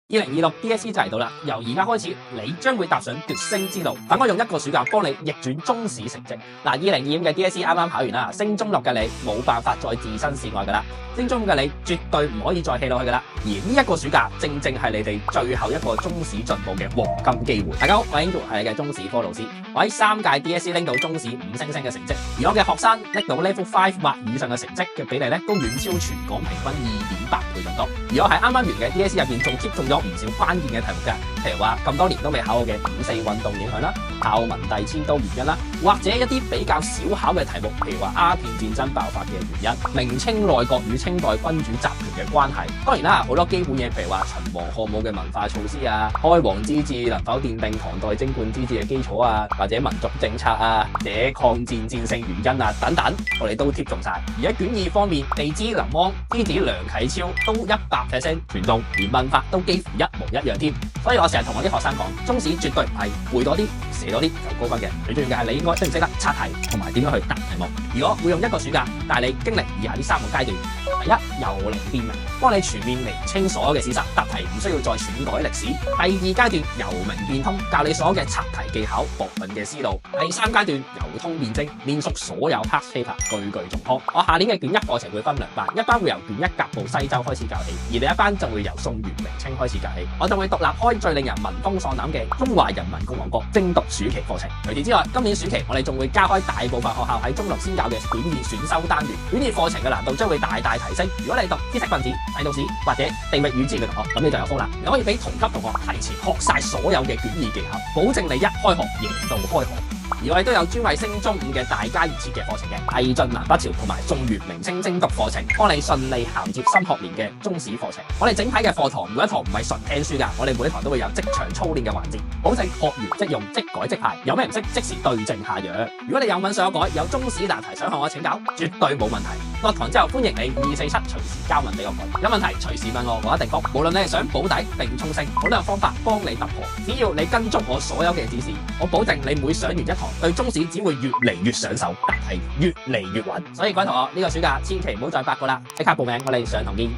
2026 DSE 就嚟到啦，由而家開始，你將會踏上奪星之路。等我用一個暑假幫你逆轉中史成績。2025嘅 DSE 啱啱考完啦，升中6嘅你冇辦法再置身事外噶啦，升中5嘅你絕對唔可以再 hea 落去噶啦。而呢一個暑假正正係你哋最後一個中史進步嘅黃金機會。大家好，我係 Angel，係你嘅中史科老師。我喺3屆 DSE 拎到中史5星星嘅成績，而我嘅學生拎到 Level 5或以上嘅成績嘅比例咧，都遠超全港平均2.8倍咁多。而我喺啱啱完嘅 DSE 入邊仲接中咗唔少關鍵嘅題目嘅，譬如話咁多年都未考過嘅5·4運動影響啦、孝文帝遷都原因啦，或者一啲比較少考嘅題目，譬如話鴉片戰爭爆發嘅原因、明清內閣與清代君主集權嘅關係。當然啦，好多基本嘢，譬如話秦皇漢武嘅文化措施啊、開皇之治能否奠定唐代貞觀之治嘅基礎啊，或者民族政策啊、者抗戰戰勝原因啊等等，我哋都貼中晒。而喺卷2方面，地支林汪、天子梁啟超都100%全中，連問法都幾乎一模一樣添。所以我成日同我啲學生講，中史絕對唔係背多啲、寫多啲就高分嘅，最重要嘅係你應該識唔識得刷題同埋點樣去答題目。如果會用一個暑假帶你經歷以下呢3個階段：第一，由零變明，幫你全面釐清所有嘅事實，答題唔需要再篡改歷史；第2階段，由明變通，教你所有嘅刷題技巧、博問嘅思路；第3階段，由通變精，練熟所有 past paper，句句中康。我下年嘅卷1課程會分2班，一班會由卷1甲部西周開始教起，而另一班就會由宋元明清開始教起。我就會獨立開最令人聞風喪膽嘅中華人民共和國精讀暑期課程。除此之外，今年暑期我哋仲會加開大部分學校喺中六先教嘅卷2選修單元，卷2課程嘅難度將會大大提升。如果你讀知識分子、製造史或者地域語言嘅同學，咁你就有風啦！你可以俾同級同學提前學晒所有嘅卷2技巧，保證你一開學贏到開學。而我哋都有專為升中5嘅大家而設嘅課程嘅，魏晉南北朝同埋宋元明清精讀課程，幫你順利銜接新學年嘅中史課程。我哋整體嘅課堂每一堂唔係純聽書㗎，我哋每一堂都會有即場操練嘅環節，保證學完即用、即改即排，有咩唔識即時對症下藥。如果你有問想改，有中史難題想向我請教，絕對冇問題。落堂之後歡迎你2247隨時交問俾我改，有問題隨時問我一定覆。無論你係想保底定衝升，我都有方法幫你突破。只要你跟足我所有嘅指示，我保證你每上完一堂，對中史只會越嚟越上手，但係越嚟越穩。所以各位同學，呢個暑假千祈唔好再8個啦，即刻報名，我哋上堂見。